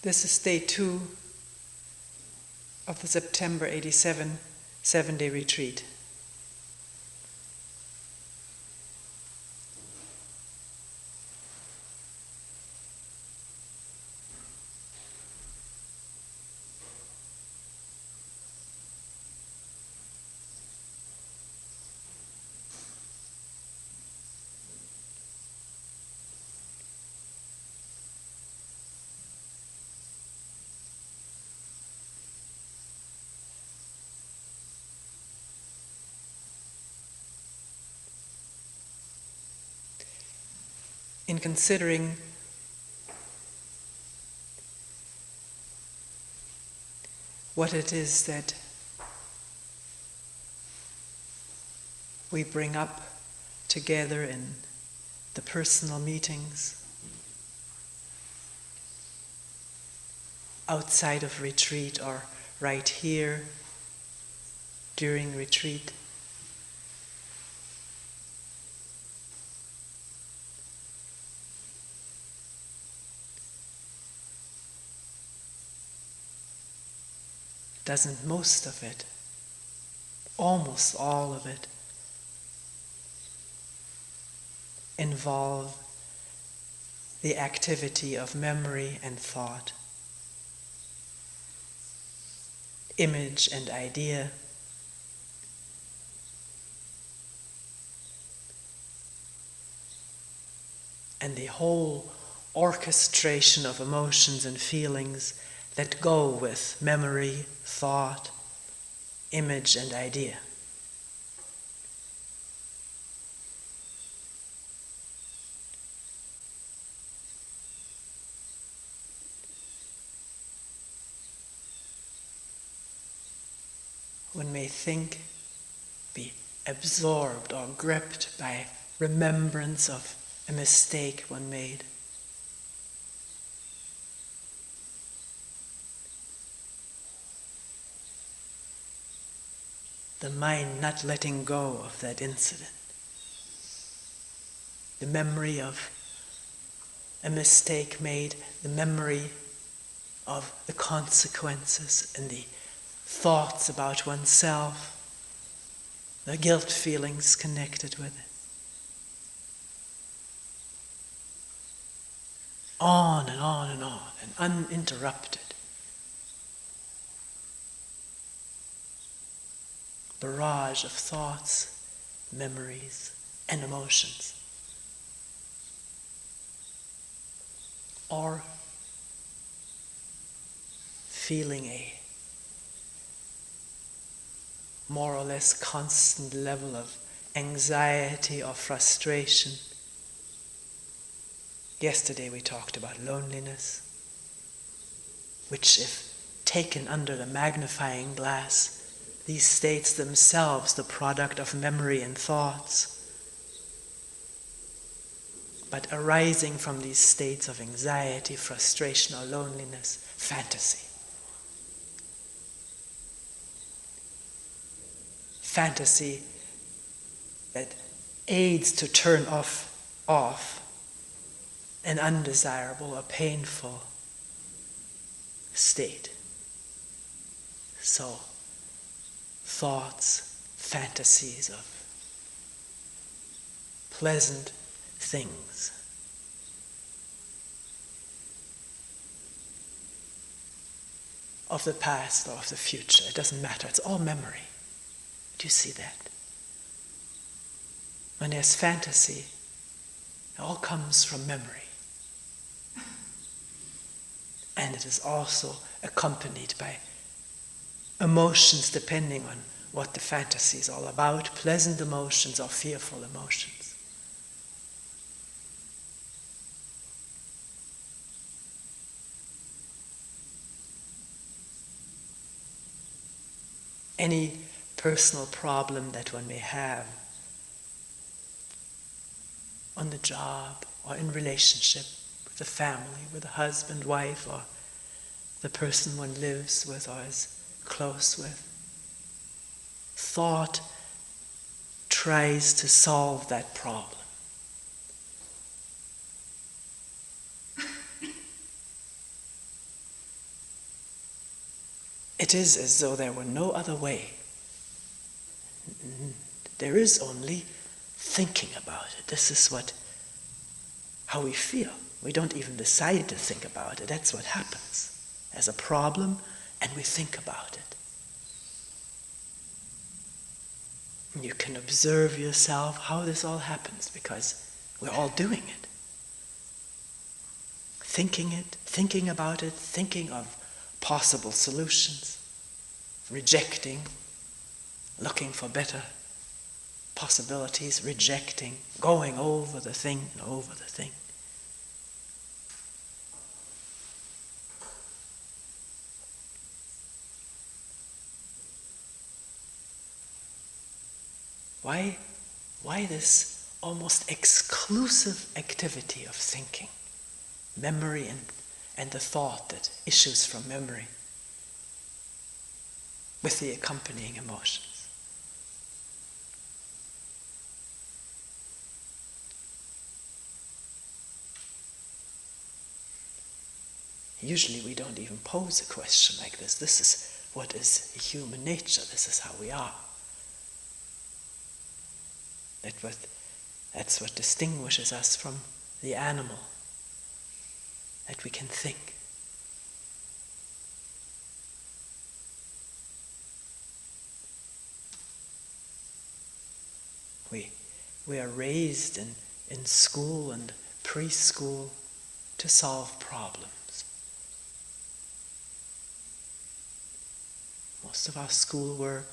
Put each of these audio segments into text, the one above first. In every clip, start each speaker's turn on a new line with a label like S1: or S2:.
S1: This is day 2 of the September 87 7-day retreat. In considering what it is that we bring up together in the personal meetings, outside of retreat or right here during retreat, doesn't most of it, almost all of it, involve the activity of memory and thought, image and idea, and the whole orchestration of emotions and feelings that go with memory, thought, image, and idea. One may think, be absorbed or gripped by remembrance of a mistake one made. The mind not letting go of that incident. The memory of a mistake made, the memory of the consequences and the thoughts about oneself, the guilt feelings connected with it. On and on and on, and uninterrupted. Barrage of thoughts, memories, and emotions. Or feeling a more or less constant level of anxiety or frustration. Yesterday we talked about loneliness, which, if taken under the magnifying glass, these states themselves the product of memory and thoughts, but arising from these states of anxiety, frustration, or loneliness, fantasy. Fantasy that aids to turn off an undesirable or painful state. So, thoughts, fantasies of pleasant things. Of the past or of the future, it doesn't matter, it's all memory. Do you see that? When there's fantasy, it all comes from memory. And it is also accompanied by emotions depending on what the fantasy is all about, pleasant emotions or fearful emotions. Any personal problem that one may have on the job or in relationship with the family, with a husband, wife, or the person one lives with or is close with. Thought tries to solve that problem. It is as though there were no other way. There is only thinking about it. This is how we feel. We don't even decide to think about it. That's what happens. There's a problem, and we think about it. And you can observe yourself how this all happens, because we're all doing it. Thinking about it, thinking of possible solutions, rejecting, looking for better possibilities, rejecting, going over the thing and over the thing. Why this almost exclusive activity of thinking, memory and the thought that issues from memory with the accompanying emotions? Usually we don't even pose a question like this. This is what is human nature. This is how we are. That's what distinguishes us from the animal, that we can think. We are raised in school and preschool to solve problems. Most of our schoolwork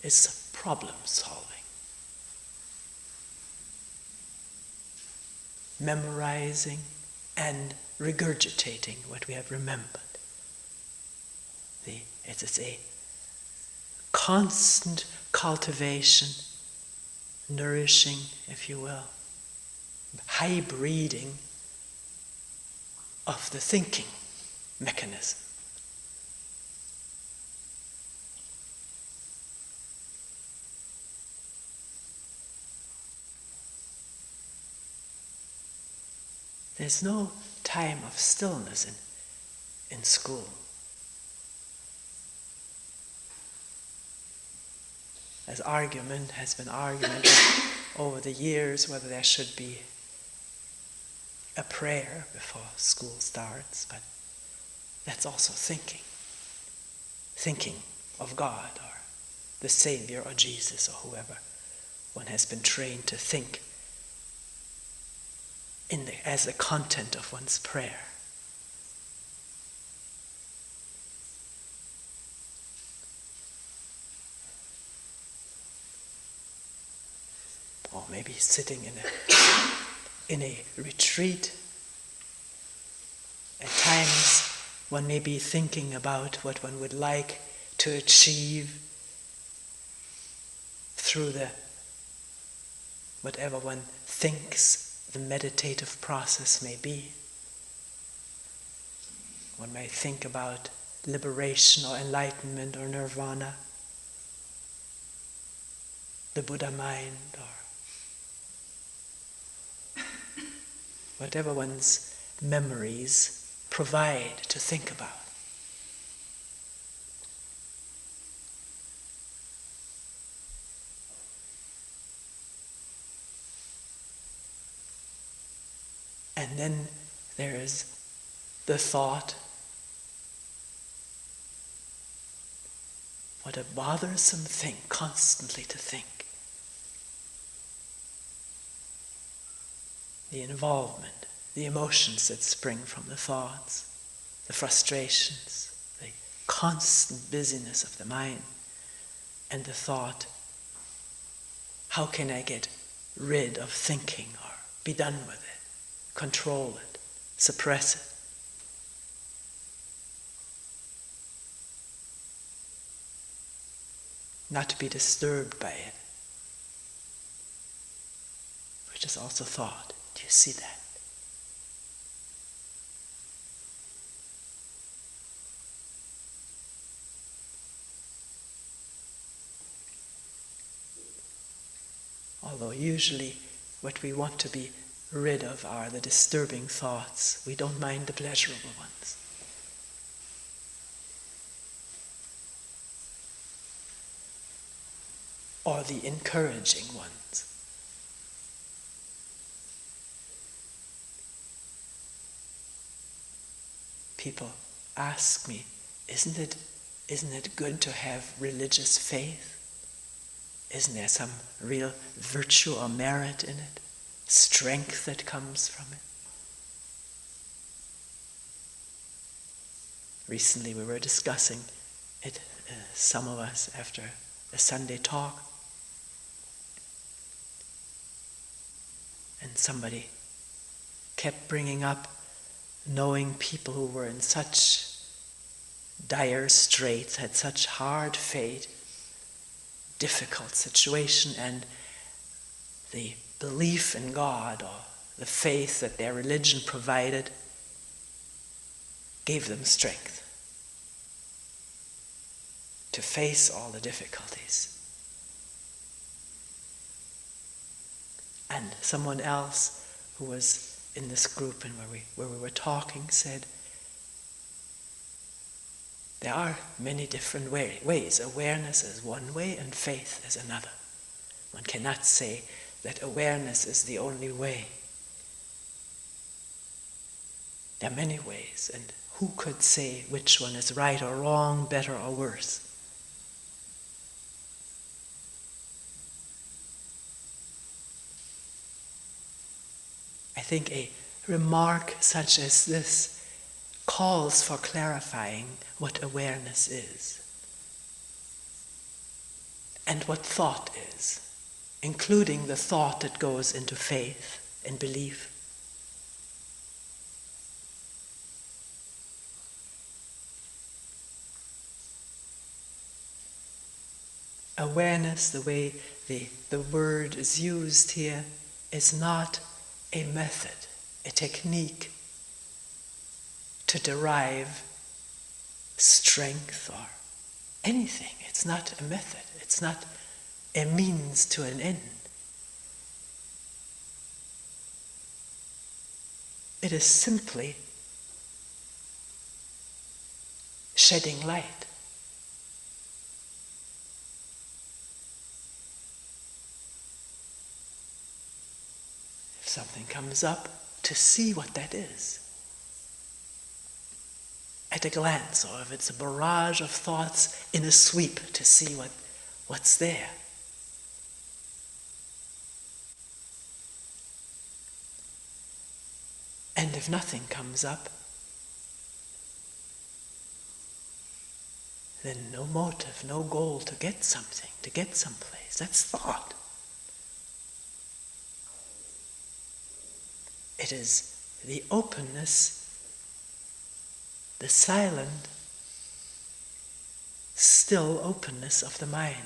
S1: is problem solving. Memorizing and regurgitating what we have remembered. It is a constant cultivation, nourishing, if you will, hybriding of the thinking mechanism. There's no time of stillness in school. Has been argument over the years whether there should be a prayer before school starts, but that's also thinking. Thinking of God or the Savior or Jesus or whoever one has been trained to think as the content of one's prayer. Or maybe sitting in a retreat. At times one may be thinking about what one would like to achieve through whatever one thinks the meditative process may be. One may think about liberation or enlightenment or nirvana, the Buddha mind, or whatever one's memories provide to think about. And then there is the thought, what a bothersome thing constantly to think. The involvement, the emotions that spring from the thoughts, the frustrations, the constant busyness of the mind, and the thought, how can I get rid of thinking or be done with it? Control it, suppress it. Not to be disturbed by it, which is also thought. Do you see that? Although usually what we want to be rid of are the disturbing thoughts. We don't mind the pleasurable ones. or the encouraging ones. People ask me, isn't it good to have religious faith? Isn't there some real virtue or merit in it? Strength that comes from it? Recently we were discussing it, some of us, after a Sunday talk. And somebody kept bringing up knowing people who were in such dire straits, had such hard fate, difficult situation, and the belief in God or the faith that their religion provided gave them strength to face all the difficulties. And someone else who was in this group and where we were talking said, there are many different ways. Awareness is one way and faith is another. One cannot say that awareness is the only way. There are many ways, and who could say which one is right or wrong, better or worse? I think a remark such as this calls for clarifying what awareness is and what thought is, including the thought that goes into faith and belief. Awareness, the way the word is used here, is not a method, a technique to derive strength or anything. It's not a method. It's not a means to an end. It is simply shedding light. If something comes up, to see what that is at a glance, or if it's a barrage of thoughts in a sweep, to see what's there. And if nothing comes up, then no motive, no goal to get something, to get someplace. That's thought. It is the openness, the silent, still openness of the mind.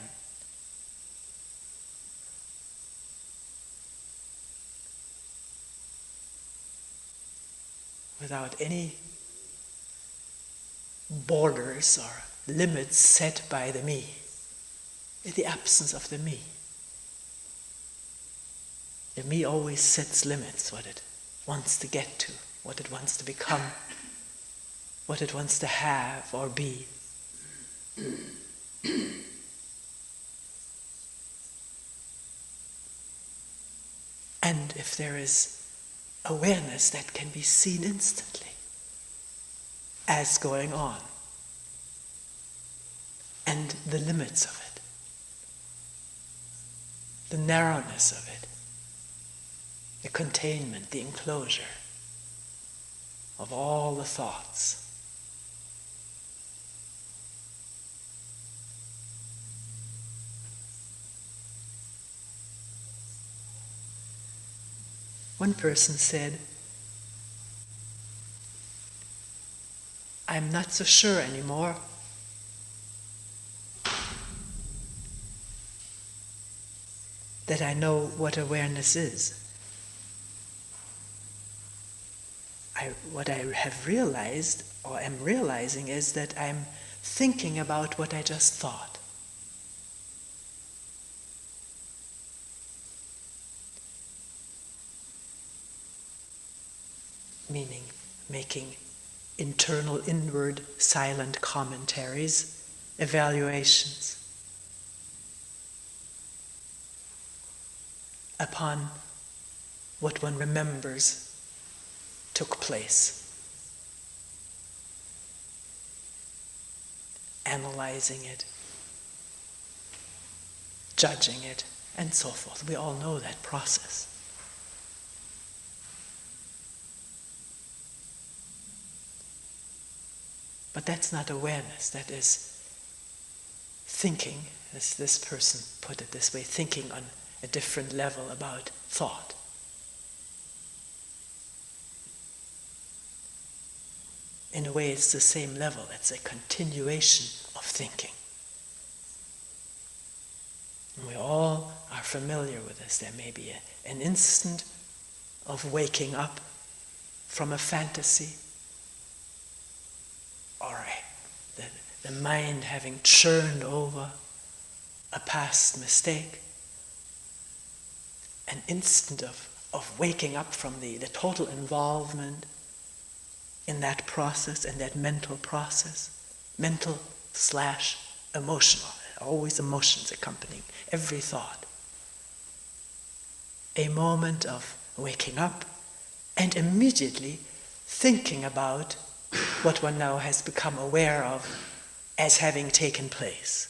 S1: Without any borders or limits set by the me, in the absence of the me. The me always sets limits, what it wants to get to, what it wants to become, what it wants to have or be. And if there is awareness that can be seen instantly as going on, and the limits of it, the narrowness of it, the containment, the enclosure of all the thoughts. One person said, I'm not so sure anymore that I know what awareness is. What I have realized, or am realizing, is that I'm thinking about what I just thought. Meaning making internal, inward, silent commentaries, evaluations. upon what one remembers took place, analyzing it, judging it, and so forth. We all know that process. But that's not awareness, that is thinking, as this person put it this way, thinking on a different level about thought. In a way, it's the same level. It's a continuation of thinking. And we all are familiar with this. There may be an instant of waking up from a fantasy, or the mind having churned over a past mistake. An instant of waking up from the total involvement in that process, and that mental process, mental/emotional, always emotions accompanying every thought. A moment of waking up and immediately thinking about what one now has become aware of as having taken place.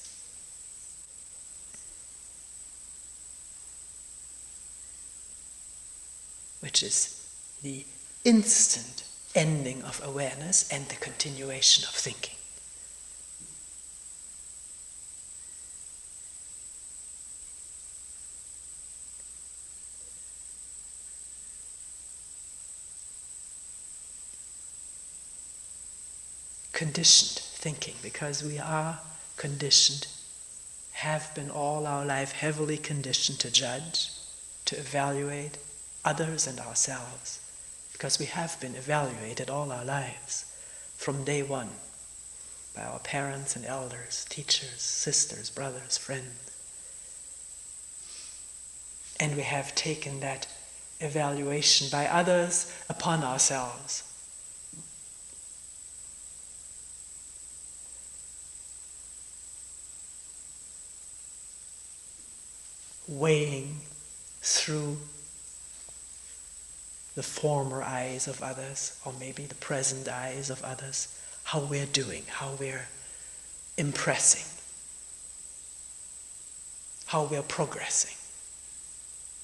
S1: Which is the instant ending of awareness and the continuation of thinking. Conditioned thinking, because we are conditioned, have been all our life heavily conditioned to judge, to evaluate others and ourselves, because we have been evaluated all our lives from day one by our parents and elders, teachers, sisters, brothers, friends. And we have taken that evaluation by others upon ourselves. Weighing through the former eyes of others, or maybe the present eyes of others, how we're doing, how we're impressing, how we're progressing,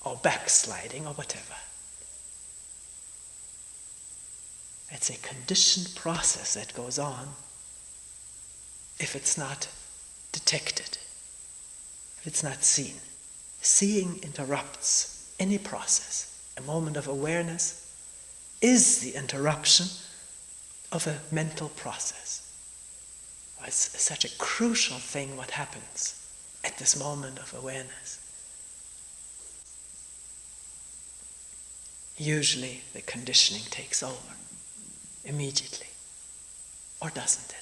S1: or backsliding, or whatever. It's a conditioned process that goes on if it's not detected, if it's not seen. Seeing interrupts any process. A moment of awareness is the interruption of a mental process. It's such a crucial thing what happens at this moment of awareness. Usually the conditioning takes over immediately, or doesn't it?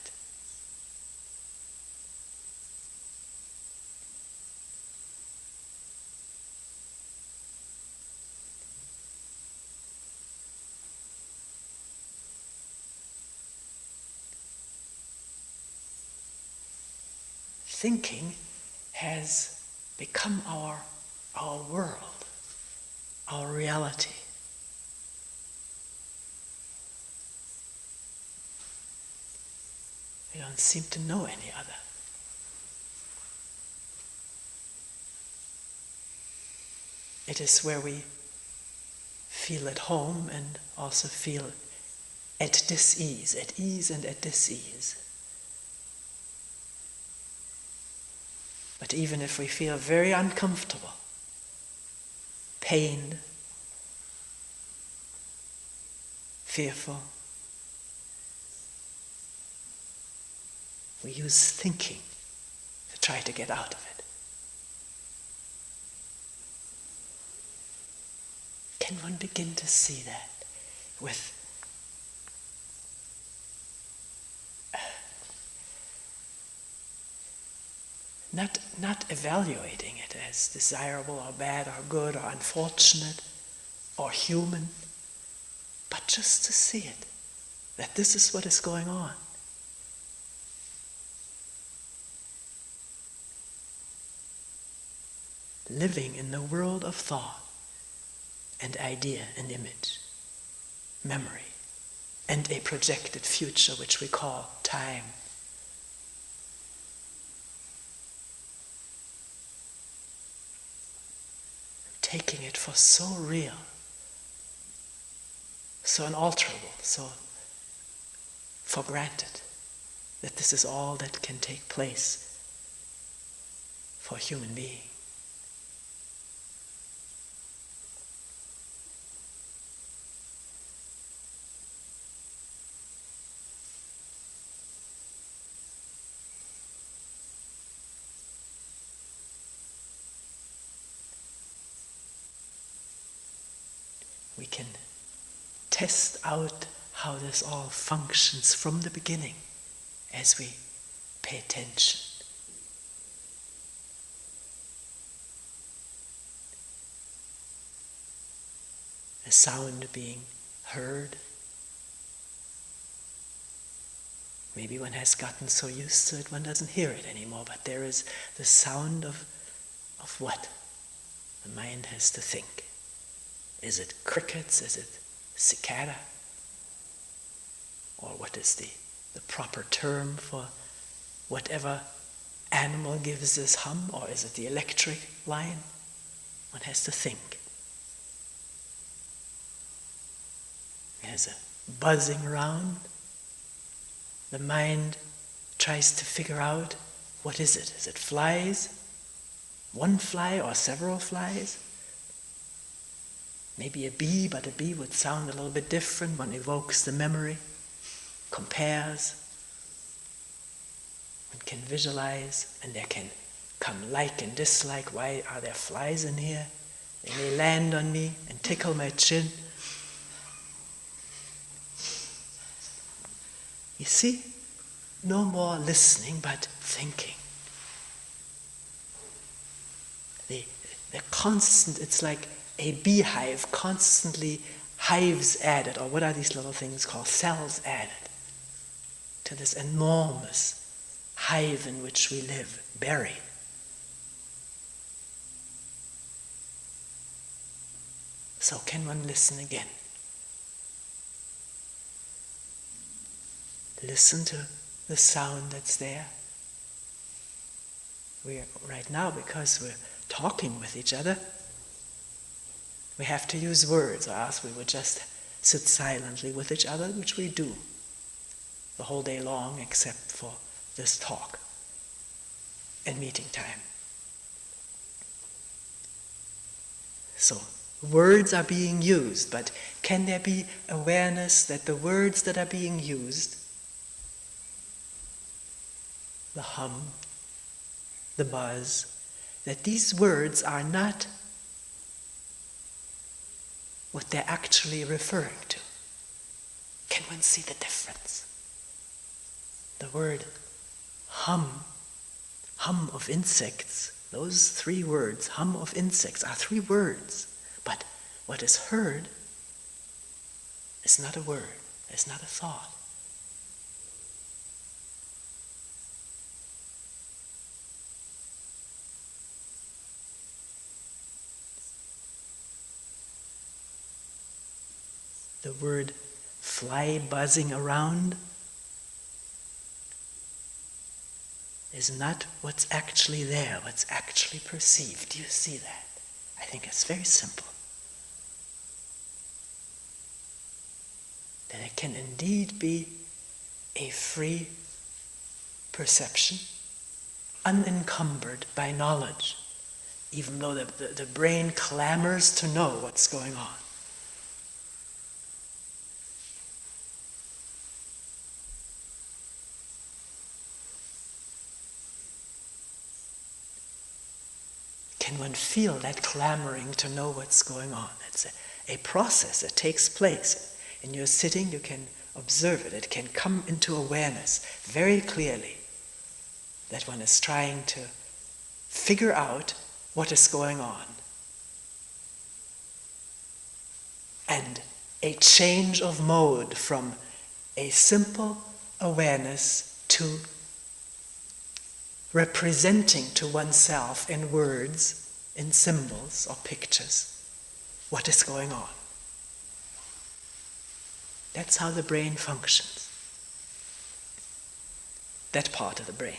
S1: Thinking has become our world, our reality. We don't seem to know any other. It is where we feel at home and also feel at dis-ease, at ease and at dis-ease. But even if we feel very uncomfortable, pained, fearful, we use thinking to try to get out of it. Can one begin to see that with not evaluating it as desirable or bad or good or unfortunate or human, but just to see it, that this is what is going on. Living in the world of thought and idea and image, memory, and a projected future which we call time. Taking it for so real, so unalterable, so for granted, that this is all that can take place for a human being. We can test out how this all functions from the beginning as we pay attention. A sound being heard. Maybe one has gotten so used to it one doesn't hear it anymore, but there is the sound of what? The mind has to think. Is it crickets? Is it cicada? Or what is the proper term for whatever animal gives this hum? Or is it the electric line? One has to think. There's a buzzing around. The mind tries to figure out, what is it? Is it flies? One fly or several flies? Maybe a bee, but a bee would sound a little bit different. One evokes the memory, compares. One can visualize, and there can come like and dislike. Why are there flies in here? They may land on me and tickle my chin. You see, no more listening, but thinking. The constant, it's like a beehive constantly hives added, or what are these little things called? Cells added to this enormous hive in which we live, buried. So can one listen again? Listen to the sound that's there. We're right now, because we're talking with each other, we have to use words, or else we would just sit silently with each other, which we do the whole day long, except for this talk and meeting time. So, words are being used, but can there be awareness that the words that are being used, the hum, the buzz, that these words are not what they're actually referring to? Can one see the difference? The word hum of insects, those three words, hum of insects, are three words. But what is heard is not a word, is not a thought. The word fly buzzing around is not what's actually there, what's actually perceived. Do you see that? I think it's very simple. That it can indeed be a free perception, unencumbered by knowledge, even though the brain clamors to know what's going on. Can one feel that clamoring to know what's going on? It's a process that takes place. In your sitting, you can observe it. It can come into awareness very clearly that one is trying to figure out what is going on. And a change of mode from a simple awareness to representing to oneself in words, in symbols or pictures, what is going on. That's how the brain functions. That part of the brain.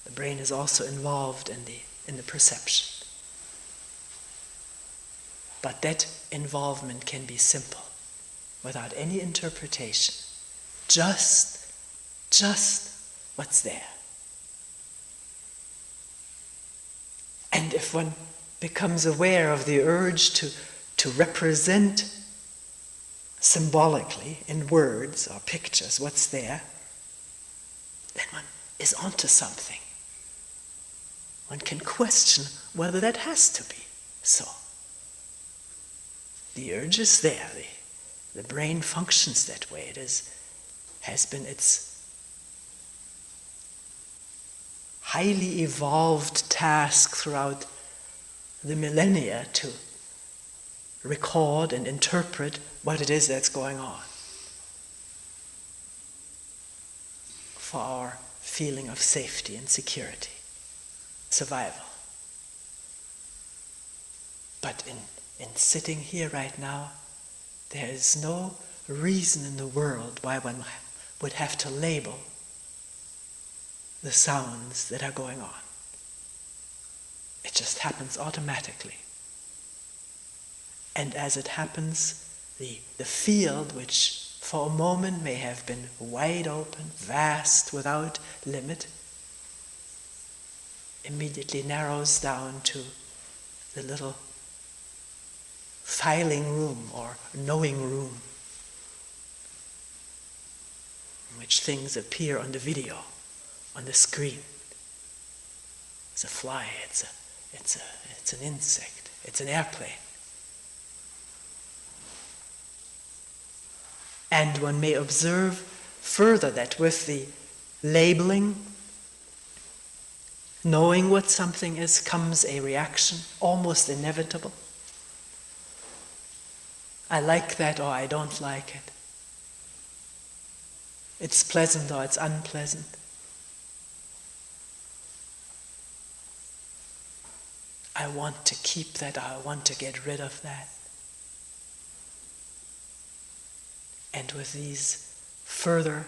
S1: The brain is also involved in the perception. But that involvement can be simple, without any interpretation. Just what's there. And if one becomes aware of the urge to represent symbolically in words or pictures what's there, then one is onto something. One can question whether that has to be so. The urge is there. The brain functions that way. It has been its highly evolved task throughout the millennia to record and interpret what it is that's going on for our feeling of safety and security, survival. But in sitting here right now, there is no reason in the world why one would have to label the sounds that are going on. It just happens automatically. And as it happens, the field, which for a moment may have been wide open, vast, without limit, immediately narrows down to the little filing room or knowing room in which things appear on the video, on the screen. It's a fly, it's an insect, it's an airplane. And one may observe further that with the labeling, knowing what something is, comes a reaction, almost inevitable. I like that or I don't like it. It's pleasant or it's unpleasant. I want to keep that or I want to get rid of that. And with these further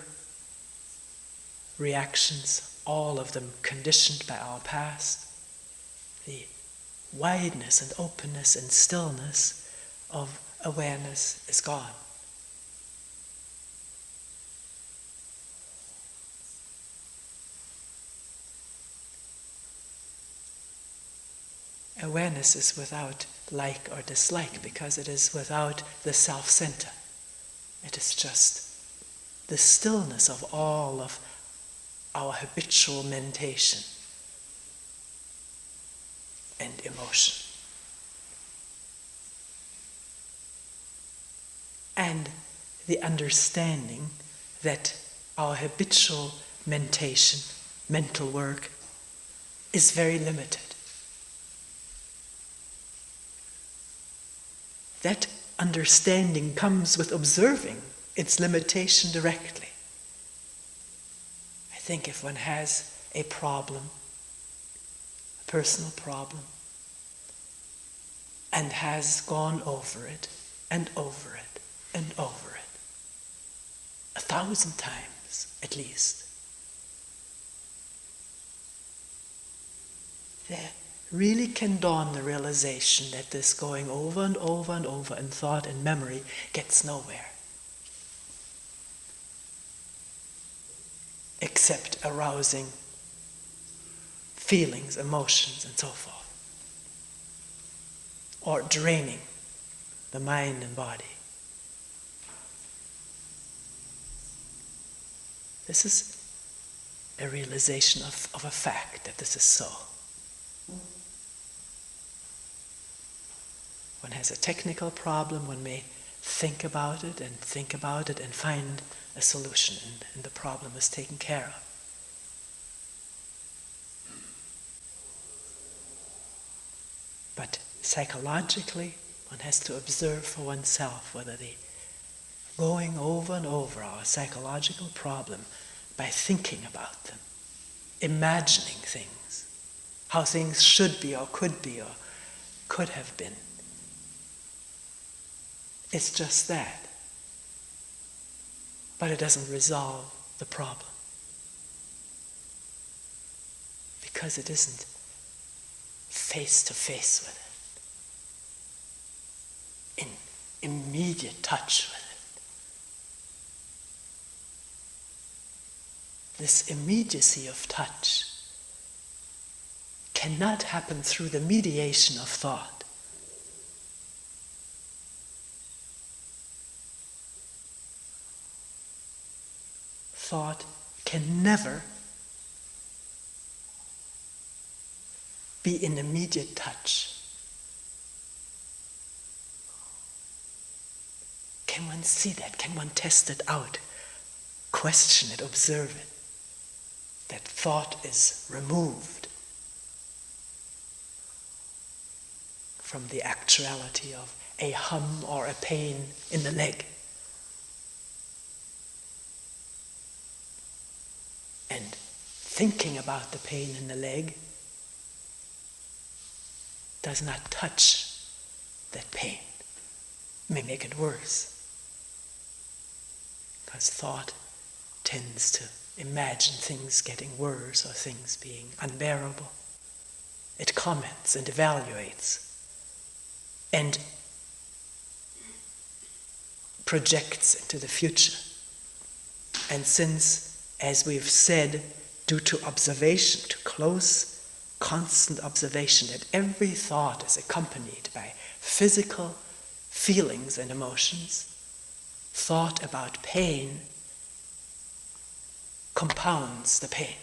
S1: reactions, all of them conditioned by our past, the wideness and openness and stillness of awareness is gone. Awareness is without like or dislike because it is without the self-center. It is just the stillness of all of our habitual mentation and emotion. And the understanding that our habitual mentation, mental work, is very limited. That understanding comes with observing its limitation directly. I think if one has a problem, a personal problem, and has gone over it and over it and over it 1,000 times at least, there really can dawn the realization that this going over and over and over in thought and memory gets nowhere, except arousing feelings, emotions, and so forth, or draining the mind and body. This is a realization of a fact that this is so. One has a technical problem, one may think about it and find a solution, and the problem is taken care of. But psychologically, one has to observe for oneself whether the going over and over our psychological problem by thinking about them, imagining things, how things should be or could have been, It's just that. But it doesn't resolve the problem. Because it isn't face to face with it, in immediate touch with it. This immediacy of touch cannot happen through the mediation of thought. Thought can never be in immediate touch. Can one see that? Can one test it out? Question it, observe it. That thought is removed from the actuality of a hum or a pain in the leg. And thinking about the pain in the leg does not touch that pain. It may make it worse. Because thought tends to imagine things getting worse or things being unbearable. It comments and evaluates and projects into the future. And since, as we've said, due to observation, to close, constant observation, that every thought is accompanied by physical feelings and emotions, thought about pain compounds the pain.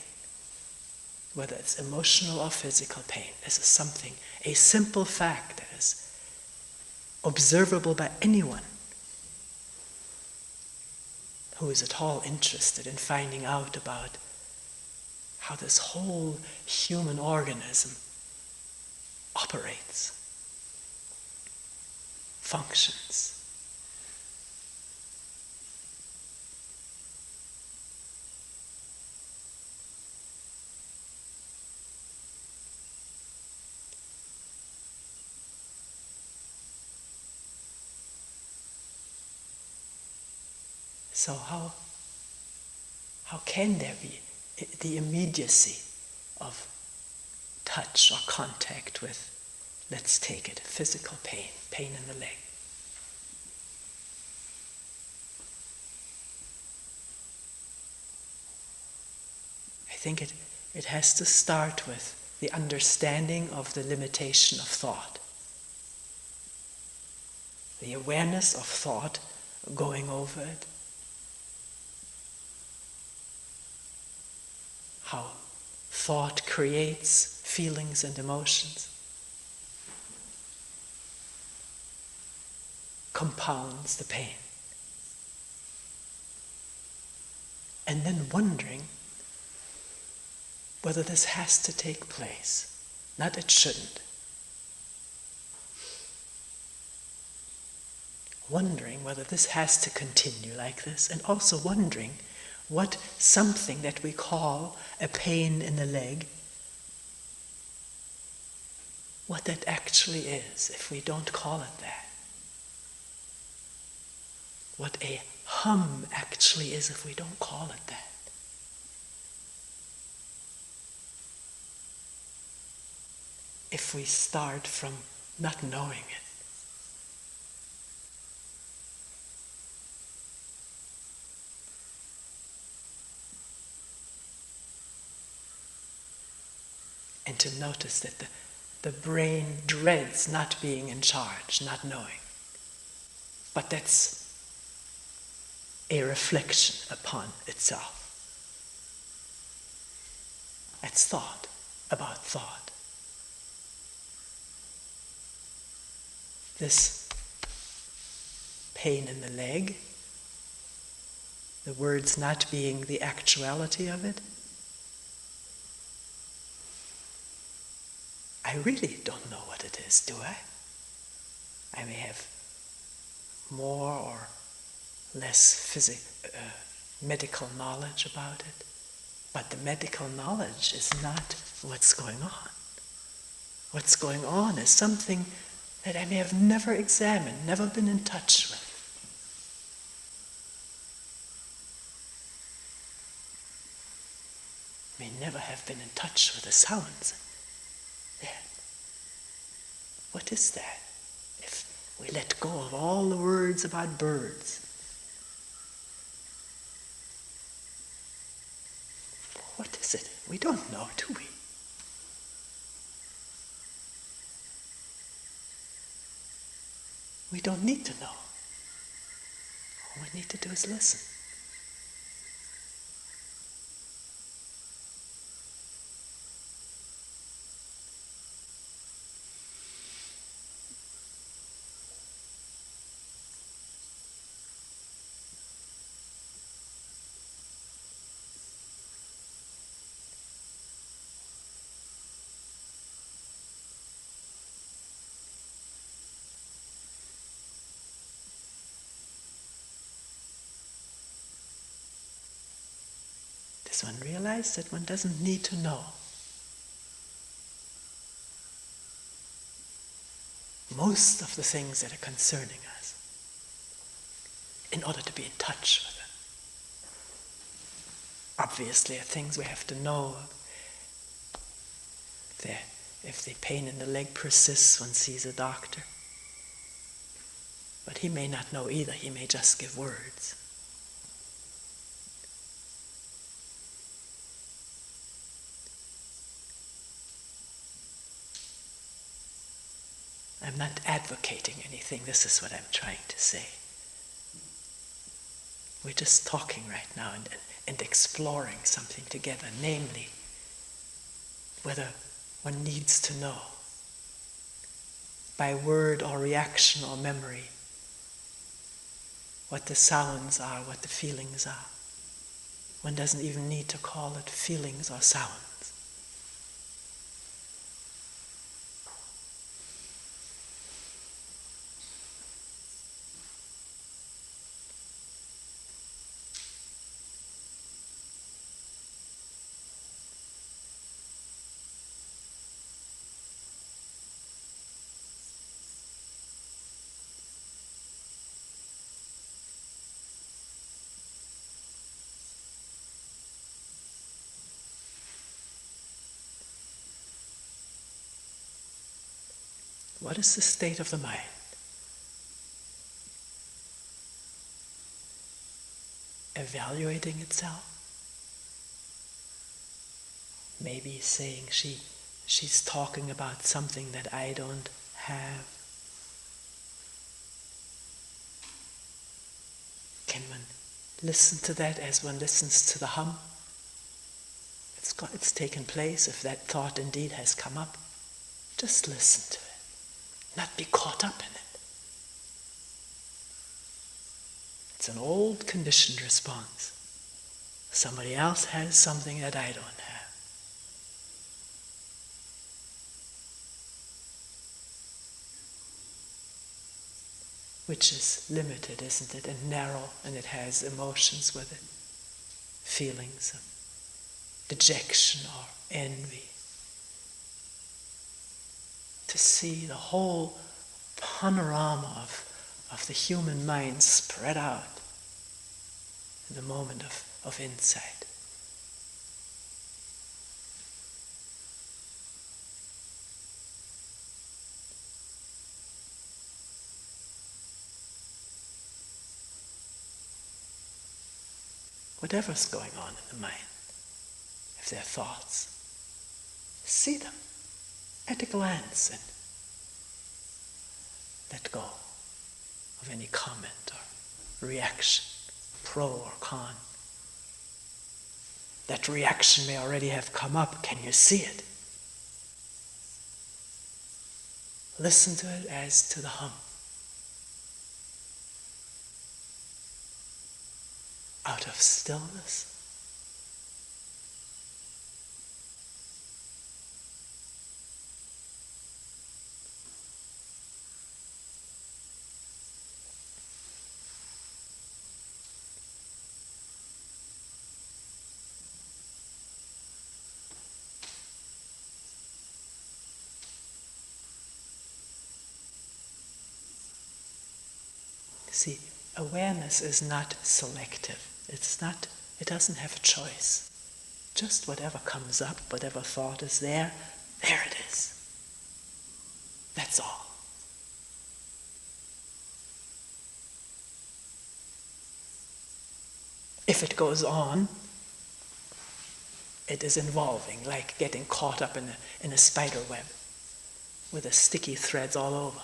S1: Whether it's emotional or physical pain, this is something, a simple fact that is observable by anyone who is at all interested in finding out about how this whole human organism operates, functions. So how can there be the immediacy of touch or contact with, let's take it, physical pain, pain in the leg? I think it has to start with the understanding of the limitation of thought. The awareness of thought going over it. How thought creates feelings and emotions, compounds the pain. And then wondering whether this has to take place. Not it shouldn't. Wondering whether this has to continue like this, and also wondering what something that we call a pain in the leg, what that actually is if we don't call it that. What a hum actually is if we don't call it that. If we start from not knowing it. And to notice that the brain dreads not being in charge, not knowing. But that's a reflection upon itself. That's thought about thought. This pain in the leg, the words not being the actuality of it, I really don't know what it is, do I? I may have more or less medical knowledge about it, but the medical knowledge is not what's going on. What's going on is something that I may have never examined, never been in touch with. May never have been in touch with the sounds there. What is that? If we let go of all the words about birds, what is it? We don't know, do we? We don't need to know. All we need to do is listen. Does one realize that one doesn't need to know? Most of the things that are concerning us in order to be in touch with them. Obviously, are things we have to know. If the pain in the leg persists, one sees a doctor. But he may not know either, he may just give words. I'm not advocating anything, this is what I'm trying to say. We're just talking right now and exploring something together, namely, whether one needs to know, by word or reaction or memory, what the sounds are, what the feelings are. One doesn't even need to call it feelings or sounds. What is the state of the mind? Evaluating itself? Maybe saying she's talking about something that I don't have. Can one listen to that as one listens to the hum? It's taken place. If that thought indeed has come up, just listen to it. Not be caught up in it. It's an old conditioned response. Somebody else has something that I don't have. Which is limited, isn't it? And narrow, and it has emotions with it. Feelings of dejection or envy. To see the whole panorama of the human mind spread out in the moment of insight. Whatever's going on in the mind, if they're thoughts, see them at a glance and let go of any comment or reaction, pro or con. That reaction may already have come up. Can you see it? Listen to it as to the hum. Out of stillness, See, awareness is not selective. It doesn't have a choice. Just whatever comes up, whatever thought is there it is. That's all. If it goes on, it is involving, like getting caught up in a spider web with the sticky threads all over.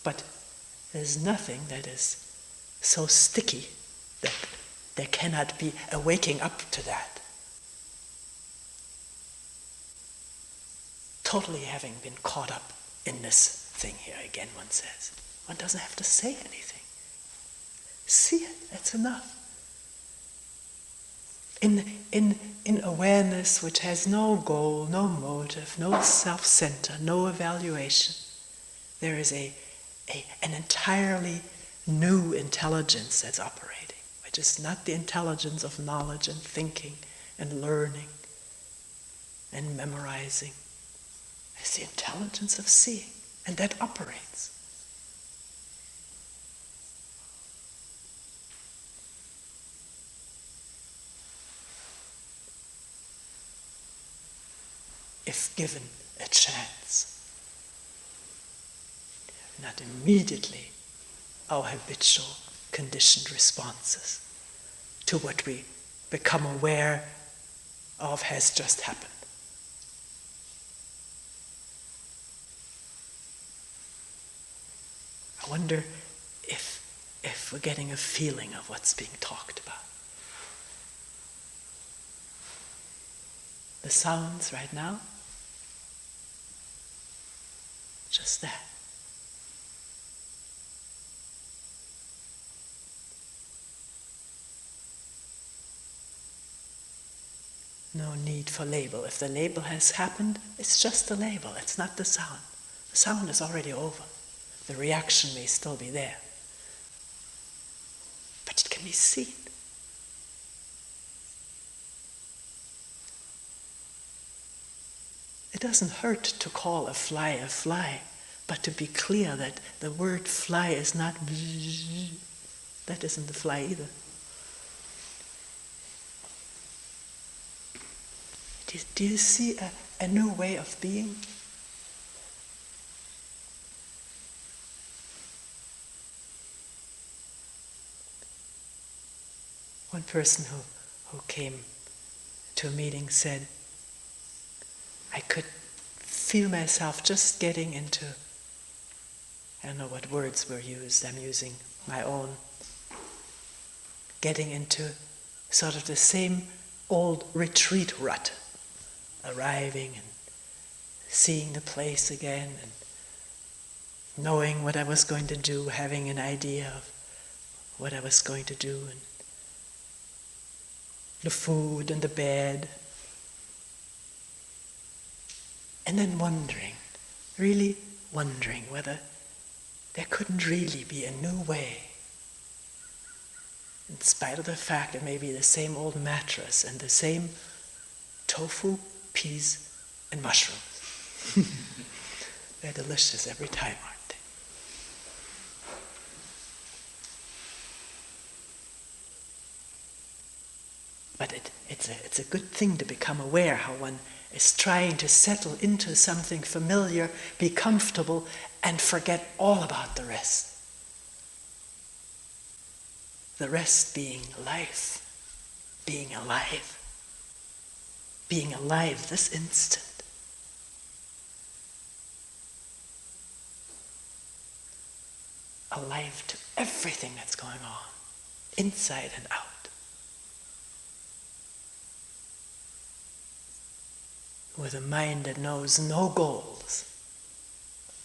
S1: But there's nothing that is so sticky that there cannot be a waking up to that. Totally having been caught up in this thing here, again one says. One doesn't have to say anything. See it, that's enough. In awareness which has no goal, no motive, no self-center, no evaluation, there is an entirely new intelligence that's operating, which is not the intelligence of knowledge and thinking and learning and memorizing. It's the intelligence of seeing, and that operates. If given a chance. Not immediately our habitual conditioned responses to what we become aware of has just happened. I wonder if we're getting a feeling of what's being talked about. The sounds right now, just that. No need for label. If the label has happened, it's just the label, it's not the sound. The sound is already over. The reaction may still be there. But it can be seen. It doesn't hurt to call a fly, but to be clear that the word fly is not bzz. That isn't the fly either. Do you see a new way of being? One person who came to a meeting said, I could feel myself just getting into, I don't know what words were used, I'm using my own, getting into sort of the same old retreat rut, arriving and seeing the place again and knowing what I was going to do, having an idea of what I was going to do, and the food and the bed. And then really wondering whether there couldn't really be a new way, in spite of the fact it may be the same old mattress and the same tofu, peas, and mushrooms. They're delicious every time, aren't they? But it's a good thing to become aware how one is trying to settle into something familiar, be comfortable, and forget all about the rest. The rest being life, being alive. Being alive this instant. Alive to everything that's going on, inside and out. With a mind that knows no goals,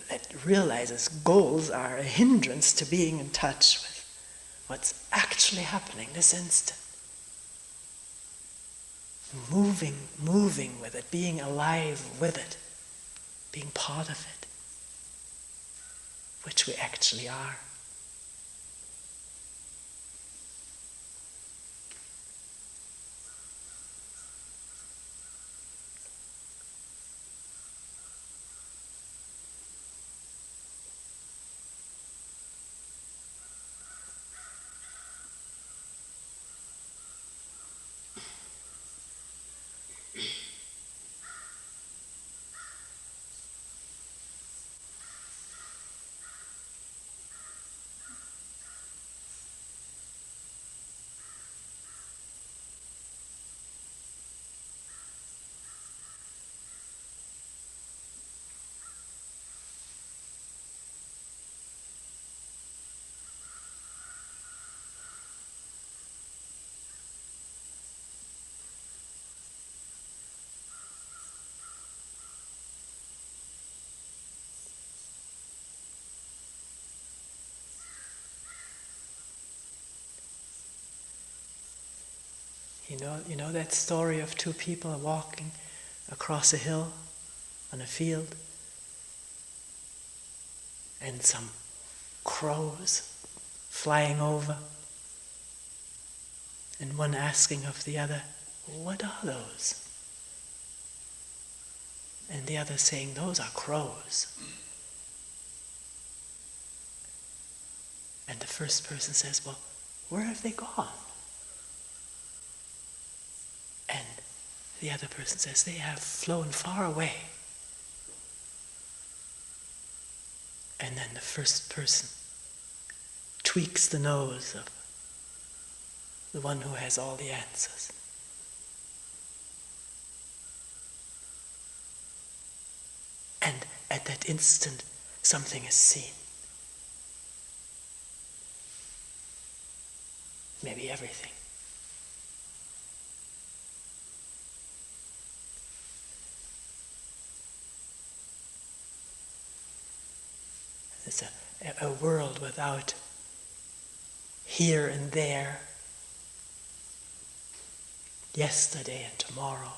S1: that realizes goals are a hindrance to being in touch with what's actually happening this instant. Moving with it, being alive with it, being part of it, which we actually are. You know that story of two people walking across a hill on a field, and some crows flying over, and one asking of the other, "What are those?" And the other saying, "Those are crows." And the first person says, "Well, where have they gone?" And the other person says, "They have flown far away." And then the first person tweaks the nose of the one who has all the answers. And at that instant, something is seen. Maybe everything. It's a world without here and there, yesterday and tomorrow.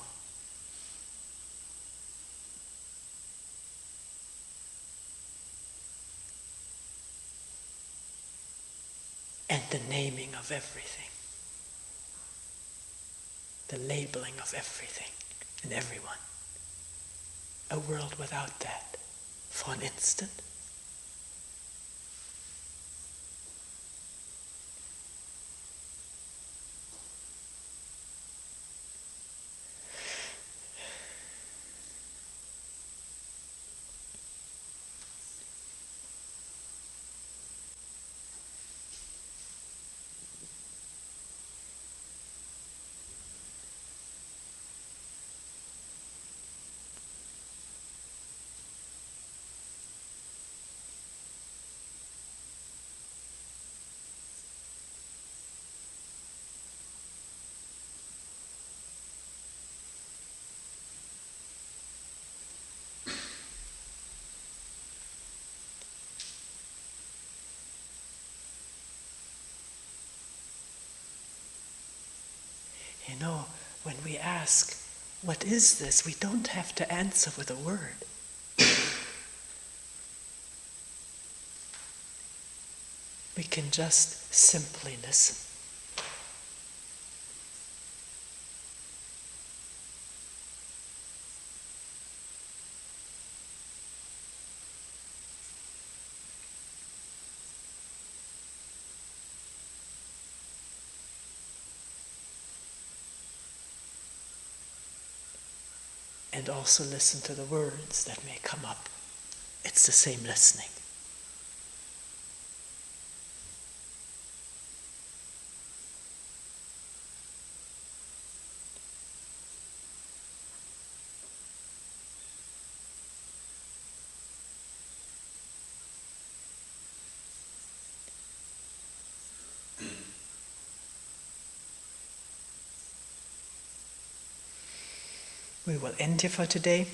S1: And the naming of everything. The labeling of everything and everyone. A world without that, for an instant. You know, when we ask, "What is this?" we don't have to answer with a word. We can just simply listen. And also listen to the words that may come up. It's the same listening. We will end here for today.